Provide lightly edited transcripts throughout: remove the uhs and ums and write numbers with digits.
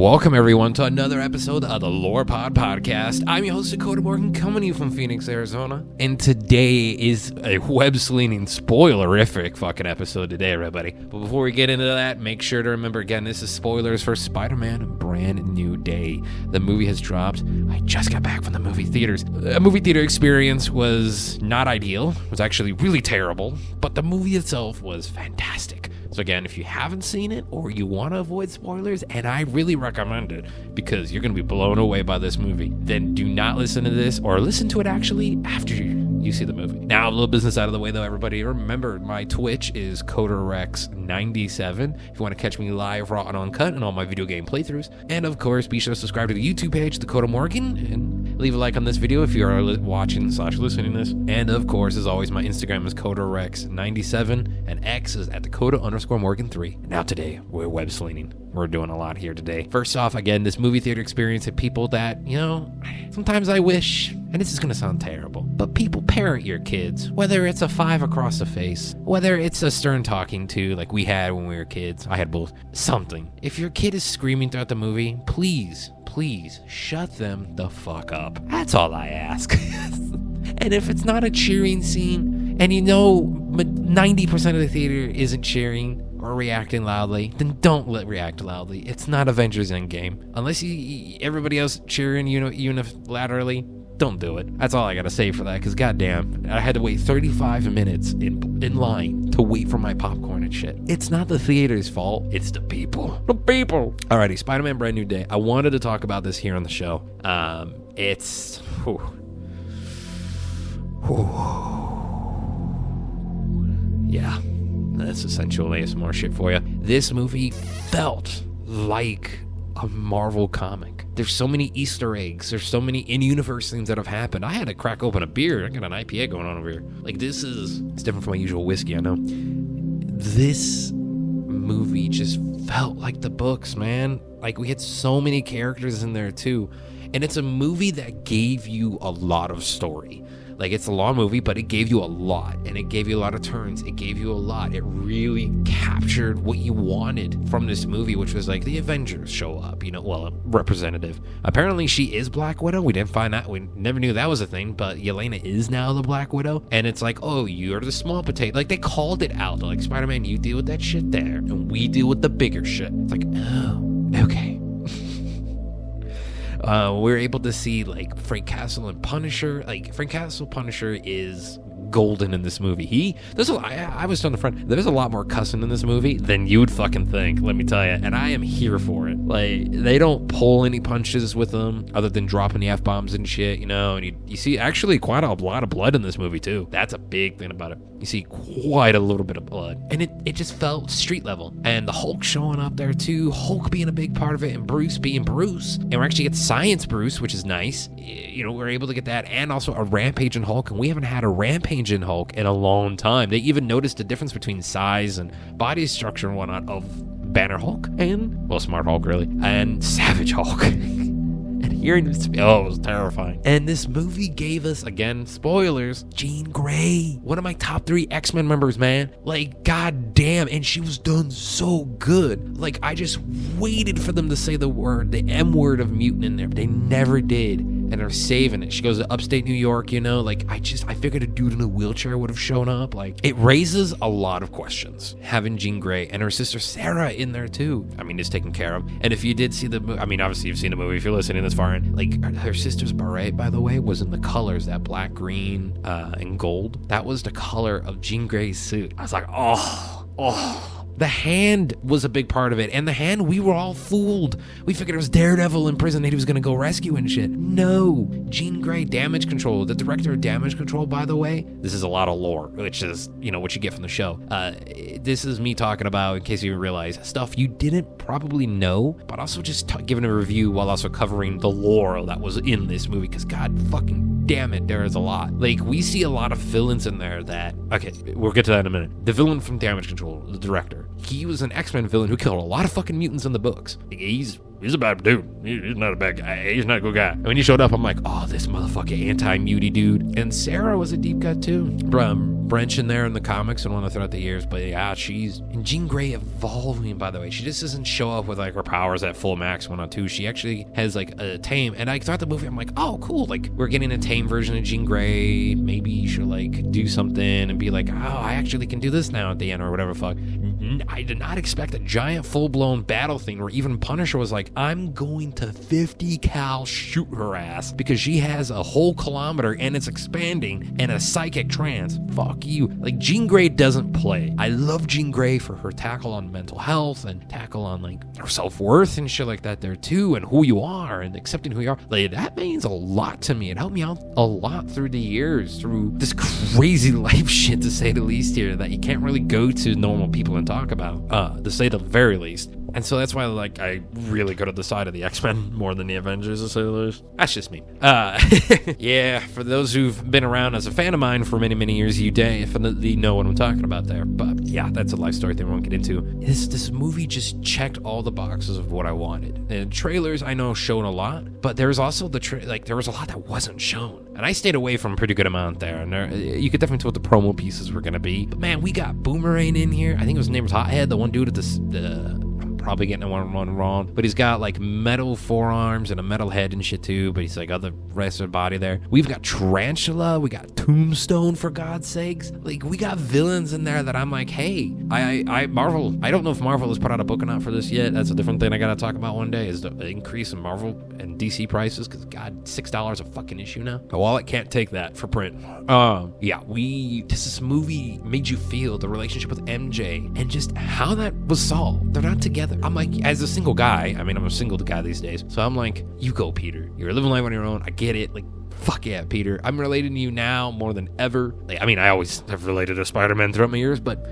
Welcome, everyone, to another episode of the Lore Pod Podcast. I'm your host, Dakota Morgan, coming to you from Phoenix, Arizona. And today is a web-slinging, spoilerific fucking episode today, everybody. But before we get into that, make sure to remember, again, this is spoilers for Spider-Man Brand New Day. The movie has dropped. I just got back from the movie theaters. A movie theater experience was not ideal. It was actually really terrible. But the movie itself was fantastic. So again, if you haven't seen it or you want to avoid spoilers, and I really recommend it because you're going to be blown away by this movie, then do not listen to this or listen to it actually after you see the movie. Now, a little business out of the way though, everybody. Remember, my Twitch is CoderRex97 if you want to catch me live, raw, and uncut in all my video game playthroughs. And of course, be sure to subscribe to the YouTube page, Dakota Morgan, and leave a like on this video if you are watching/listening to this. And of course, as always, my Instagram is CoderRex97 and X is at Dakota_Morgan3. Now today, we're web slinging. We're doing a lot here today. First off, again, this movie theater experience at people that, sometimes I wish, and this is going to sound terrible, but people parent your kids, whether it's a 5 across the face, whether it's a stern talking to like we had when we were kids. I had both. Something. If your kid is screaming throughout the movie, please shut them the fuck up. That's all I ask. And if it's not a cheering scene, and 90% of the theater isn't cheering or reacting loudly, then don't react loudly. It's not Avengers Endgame. Unless everybody else cheering unilaterally, don't do it. That's all I gotta say for that, because goddamn, I had to wait 35 minutes in line to wait for my popcorn and shit. It's not the theater's fault, it's the people. The people! Alrighty, Spider-Man Brand New Day. I wanted to talk about this here on the show. Yeah, that's essentially some more shit for you. This movie felt like a Marvel comic. There's so many Easter eggs. There's so many in-universe things that have happened. I had to crack open a beer. I got an IPA going on over here. It's different from my usual whiskey, I know. This movie just felt like the books, man. Like, we had so many characters in there, too. And it's a movie that gave you a lot of story. Like, it's a long movie, but it gave you a lot, and it gave you a lot of turns. It gave you a lot. It really captured what you wanted from this movie, which was like the Avengers show up, a representative. Apparently, she is Black Widow. We didn't find that. We never knew that was a thing, but Yelena is now the Black Widow. And it's like, oh, you're the small potato. Like, they called it out. They're like, Spider-Man, you deal with that shit there, and we deal with the bigger shit. It's like, oh, okay. We're able to see like Frank Castle and Punisher. Like, Frank Castle Punisher is golden in this movie. I was on the front. There's a lot more cussing in this movie than you would fucking think, let me tell you. And I am here for it. Like, they don't pull any punches with them other than dropping the F-bombs and shit, and you see actually quite a lot of blood in this movie too. That's a big thing about it. You see quite a little bit of blood, and it just felt street level. And the Hulk showing up there too, Hulk being a big part of it, and Bruce being Bruce, and we actually get Science Bruce, which is nice. We're able to get that, and also a rampaging Hulk, and we haven't had a rampaging Hulk in a long time. They even noticed the difference between size and body structure and whatnot of Banner Hulk and, Smart Hulk really, and Savage Hulk. And hearing this, it was terrifying. And this movie gave us, again, spoilers, Jean Grey, one of my top 3 X-Men members, man. Like, goddamn, and she was done so good. Like, I just waited for them to say the M word of mutant in there. They never did. And they're saving it. She goes to upstate New York, I figured a dude in a wheelchair would have shown up. Like, it raises a lot of questions. Having Jean Grey and her sister Sarah in there too. It's taken care of. And if you did see the movie, obviously you've seen the movie if you're listening this far in. Like, her sister's beret, by the way, was in the colors, that black, green, and gold. That was the color of Jean Grey's suit. I was like, oh. The hand was a big part of it. And the hand, we were all fooled. We figured it was Daredevil in prison that he was going to go rescue and shit. No. Jean Grey, Damage Control. The director of Damage Control, by the way. This is a lot of lore, which is, what you get from the show. This is me talking about, in case you realize, stuff you didn't probably know, but also just giving a review while also covering the lore that was in this movie. Because God fucking damn it, there is a lot. Like, we see a lot of villains in there that... Okay, we'll get to that in a minute. The villain from Damage Control, the director. He was an X-Men villain who killed a lot of fucking mutants in the books. He's he's a bad dude. He's not a bad guy. He's not a good guy. And when he showed up, I'm like, oh, this motherfucking anti-muty dude. And Sarah was a deep cut too. Branch in there in the comics and one throughout the years, but yeah, and Jean Grey evolving, by the way. She just doesn't show up with like her powers at full max 102. She actually has like a tame, and I thought the movie, I'm like, oh cool, like we're getting a tame version of Jean Grey. Maybe she'll like do something and be like, oh, I actually can do this now at the end or whatever fuck. I did not expect a giant full-blown battle thing where even Punisher was like, I'm going to 50 cal shoot her ass because she has a whole kilometer and it's expanding and a psychic trance. Fuck you. Like, Jean Grey doesn't play. I love Jean Grey for her tackle on mental health and tackle on like her self-worth and shit like that there too, and who you are and accepting who you are. Like, that means a lot to me. It helped me out a lot through the years, through this crazy life shit, to say the least here, that you can't really go to normal people and talk about, to say the very least. And so that's why, like, I really go to the side of the X-Men more than the Avengers, to say the least. That's just me. Yeah, for those who've been around as a fan of mine for many, many years, you definitely know what I'm talking about there. But yeah, that's a life story thing we won't get into. This movie just checked all the boxes of what I wanted. And trailers, I know, shown a lot, but there was also there was a lot that wasn't shown. And I stayed away from a pretty good amount there. And you could definitely tell what the promo pieces were going to be. But man, we got Boomerang in here. I think his name was Hothead, the one dude at the probably getting one wrong, but he's got like metal forearms and a metal head and shit too, but he's like other rest of the body there. We've got Tarantula, we got Tombstone, for God's sakes. Like, we got villains in there that I'm like, hey, Marvel, I don't know if Marvel has put out a book or not for this yet. That's a different thing I gotta talk about one day, is the increase in Marvel and DC prices, because God, $6 a fucking issue now. My wallet can't take that for print. Yeah, this movie made you feel the relationship with MJ and just how that was solved. They're not together. I'm like, as a single guy, I mean, I'm a single guy these days, so I'm like, you go, Peter. You're living life on your own. I get it. Like, fuck yeah, Peter. I'm relating to you now more than ever. Like, I mean, I always have related to Spider-Man throughout my years, but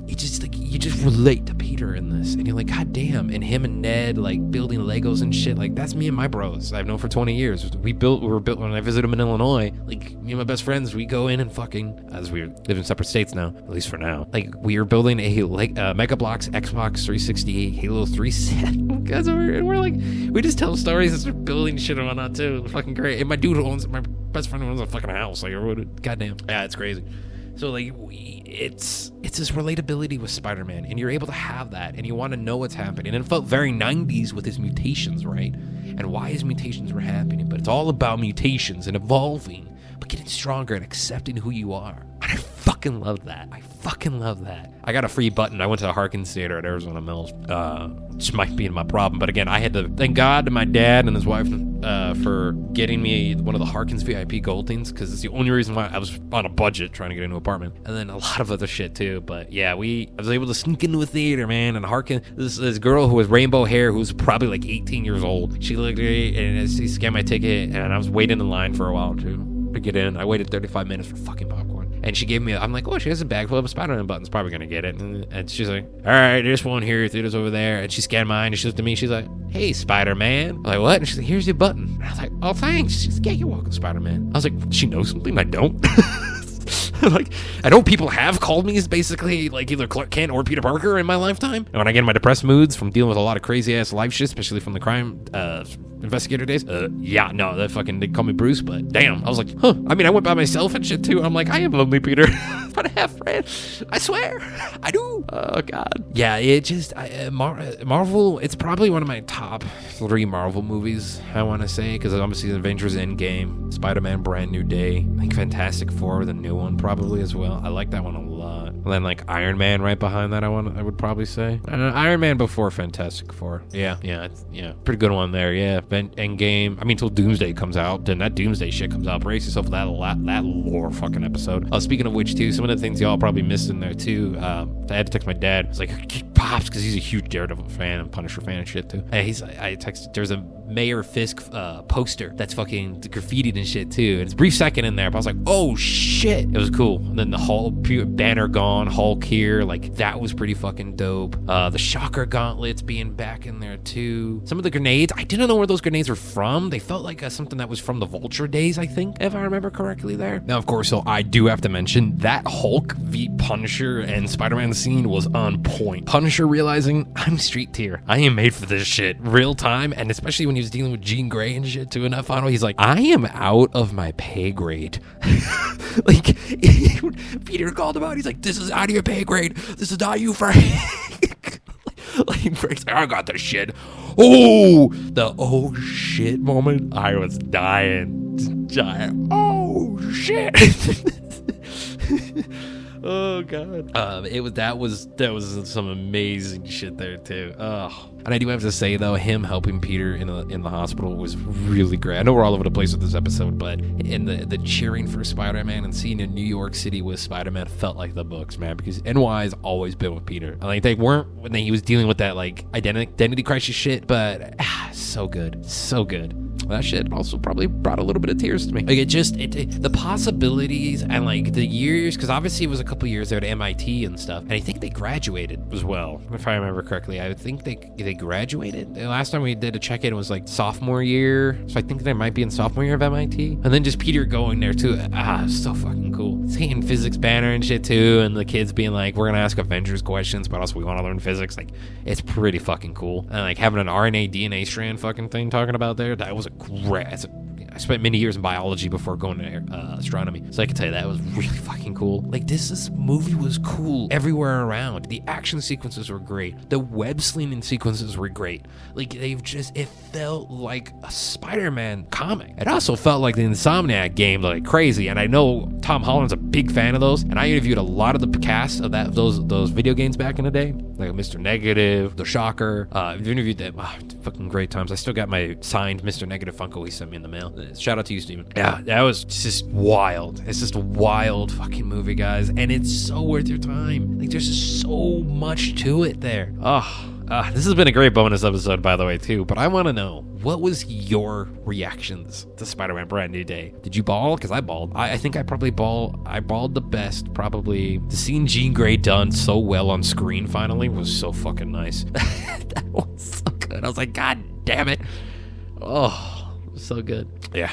you just relate to Peter in this, and you're like, God damn. And him and Ned, like, building Legos and shit, like, that's me and my bros I've known for 20 years. We were built when I visited them in Illinois. Like, me and my best friends, we go in and fucking, as we live in separate states now, at least for now. Like, we were building a Mega Bloks Xbox 360 Halo 3 set. Guys, we're like, we just tell stories as we're building shit and whatnot too. It's fucking great. And my best friend owns a fucking house. Like, goddamn, yeah, it's crazy. So, like, it's this relatability with Spider-Man, and you're able to have that, and you want to know what's happening. And it felt very 90s with his mutations, right? And why his mutations were happening. But it's all about mutations and evolving, but getting stronger and accepting who you are. And I fucking love that. I got a free button. I went to the Harkins Theater at Arizona Mills. Which might be my problem. But again, I had to thank God to my dad and his wife for getting me one of the Harkins VIP gold things, because it's the only reason why I was on a budget trying to get into an apartment. And then a lot of other shit too. But yeah, I was able to sneak into a theater, man. And Harkins, this girl who has rainbow hair, who's probably like 18 years old, she looked at me and she scanned my ticket, and I was waiting in line for a while too to get in. I waited 35 minutes for fucking popcorn. And she gave me, I'm like, oh, she has a bag full of Spider-Man buttons, probably gonna get it. And she's like, all right, there's one here, theater's over there. And she scanned mine, and she looked at me, she's like, hey, Spider-Man. I'm like, what? And she's like, here's your button. And I was like, oh, thanks. She's like, yeah, you're welcome, Spider-Man. I was like, she knows something I don't. Like, I know people have called me as basically like either Clark Kent or Peter Parker in my lifetime. And when I get in my depressed moods from dealing with a lot of crazy ass life shit, especially from the crime investigator days, yeah, no, they call me Bruce, but damn, I was like, huh. I mean, I went by myself and shit too. I'm like, I am lonely, Peter. But I have friends. I swear, I do. Oh God, yeah. It just Marvel. It's probably one of my top 3 Marvel movies, I want to say, because obviously Avengers Endgame, Spider-Man Brand New Day, I think Fantastic Four, the new one, probably as well. I like that one a lot. And then like Iron Man right behind that, I would probably say Iron Man before Fantastic Four. Yeah, pretty good one there. Yeah, Endgame. I mean, till Doomsday comes out. Then that Doomsday shit comes out. Brace yourself for that lore fucking episode. Speaking of which, too, some of the things y'all probably missed in there too. I had to text my dad. I was like, Pops, because he's a huge Daredevil fan and Punisher fan and shit too. And I texted. There's a Mayor Fisk poster that's fucking graffitied and shit too. And it's a brief second in there, but I was like, oh shit, it was cool. And then the Hulk banner gone, Hulk here, like that was pretty fucking dope. The Shocker gauntlets being back in there too. Some of the grenades, I didn't know where those grenades were from. They felt like something that was from the Vulture days, I think, if I remember correctly there. Now, of course, so I do have to mention that Hulk v Punisher and Spider-Man scene was on point. Punisher realizing, I'm street tier. I am made for this shit. Real time, and especially when he was dealing with Jean Grey and shit too in that final, he's like, I am out of my pay grade. Like, Peter called him out. He's like, this is out of your pay grade. This is not you, Frank. Like, Frank's like, I got this shit. Oh, the oh shit moment. I was dying. Oh shit. Oh god. That was some amazing shit there too. Oh. And I do have to say though, him helping Peter in the hospital was really great. I know we're all over the place with this episode, but in the cheering for Spider-Man and seeing in New York City with Spider-Man felt like the books, man, because NY has always been with Peter. Like they weren't when he was dealing with that like identity crisis shit, but so good. So good. That shit also probably brought a little bit of tears to me. Like the possibilities and like the years, because obviously it was a couple years there at MIT and stuff, and I think they graduated as well, if I remember correctly. I think they graduated. The last time we did a check-in was like sophomore year, so I think they might be in sophomore year of MIT. And then just Peter going there too. It's so fucking cool. Seeing physics banner and shit too, and the kids being like, we're gonna ask Avengers questions, but also we want to learn physics. Like, it's pretty fucking cool. And like having an RNA DNA strand fucking thing talking about there, that was a great. I spent many years in biology before going to astronomy, so I can tell you that was really fucking cool. Like this movie was cool everywhere around. The action sequences were great. The web slinging sequences were great. Like it felt like a Spider-Man comic. It also felt like the Insomniac game like crazy. And I know Tom Holland's a big fan of those. And I interviewed a lot of the cast of those video games back in the day, like Mr. Negative, The Shocker. I've interviewed them. Fucking great times. I still got my signed Mr. Negative Funko he sent me in the mail. Shout out to you, Steven. Yeah, that was just wild. It's just a wild fucking movie, guys. And it's so worth your time. Like, there's just so much to it there. This has been a great bonus episode, by the way, too. But I want to know, what was your reactions to Spider-Man Brand New Day? Did you bawl? Because I bawled. I think I probably bawled. I bawled the best, probably. Seeing Jean Grey done so well on screen finally was so fucking nice. That was so good. I was like, God damn it. Oh, so good. Yeah.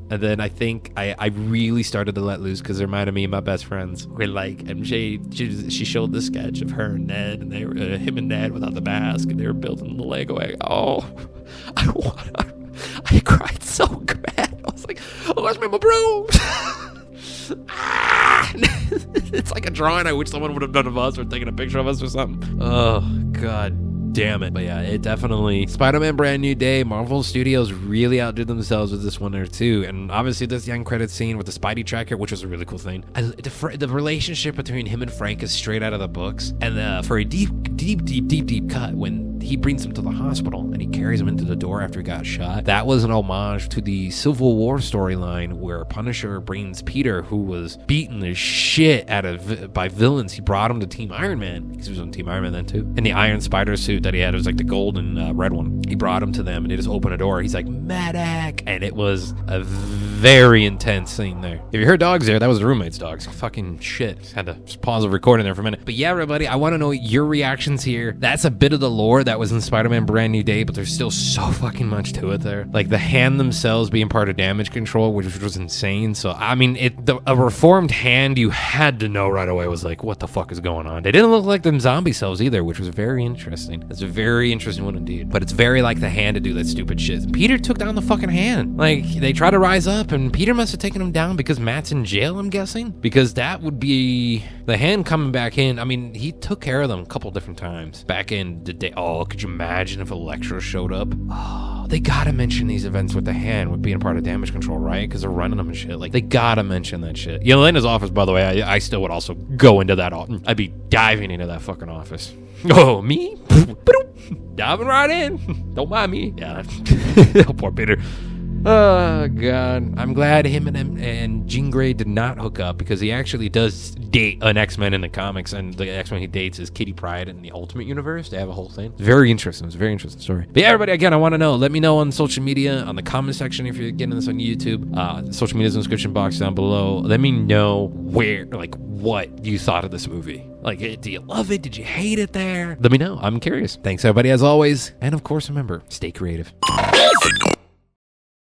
And then I think I really started to let loose because it reminded me of my best friends. When like MJ, she showed the sketch of her and Ned, and they were him and Ned without the mask, and they were building the Lego egg. Oh, I cried so bad. I was like, oh, where's my broom? It's like a drawing. I wish someone would have done of us or taken a picture of us or something. Oh God damn it. But yeah, it definitely, Spider-Man Brand New Day, Marvel Studios really outdid themselves with this one there too. And obviously this young credit scene with the Spidey tracker, which was a really cool thing. The relationship between him and Frank is straight out of the books. And for a deep cut, when he brings him to the hospital and he carries him into the door after he got shot, that was an homage to the Civil War storyline where Punisher brings Peter, who was beaten the shit out of by villains. He brought him to Team Iron Man, because he was on Team Iron Man then too. And the Iron Spider suit that he had, it was like the gold and red one. He brought him to them and they just opened a door. He's like, medic! And it was a very intense scene there. If you heard dogs there, that was the roommate's dogs. Fucking shit. Just had to just pause the recording there for a minute. But yeah, everybody, I want to know your reactions here. That's a bit of the lore that was in Spider-Man Brand New Day, but there's still so fucking much to it there. Like the hand themselves being part of damage control, which was insane. So, I mean, a reformed hand, you had to know right away was like, what the fuck is going on? They didn't look like them zombie cells either, which was very interesting. That's a very interesting one indeed. But it's very like the hand to do that stupid shit. Peter took down the fucking hand. Like, they tried to rise up, and Peter must have taken him down because Matt's in jail, I'm guessing. Because that would be the hand coming back in. I mean, he took care of them a couple different times back in the day. Oh, could you imagine if Electro showed up? Oh, they gotta mention these events with the hand, with being part of damage control, right? Because they're running them and shit. Like, they gotta mention that shit. Yelena's office, by the way, I still would also go into that. I'd be diving into that fucking office. Oh, me? Diving right in. Don't mind me. Yeah. Oh, poor Peter. Oh, God. I'm glad him and Jean Grey did not hook up, because he actually does date an X-Men in the comics, and the X-Men he dates is Kitty Pryde in the Ultimate Universe. They have a whole thing. Very interesting. It's a very interesting story. But yeah, everybody, again, I want to know. Let me know on social media, on the comment section if you're getting this on YouTube. Social media's in the description box down below. Let me know what you thought of this movie. Like, do you love it? Did you hate it there? Let me know. I'm curious. Thanks, everybody, as always. And, of course, remember, stay creative.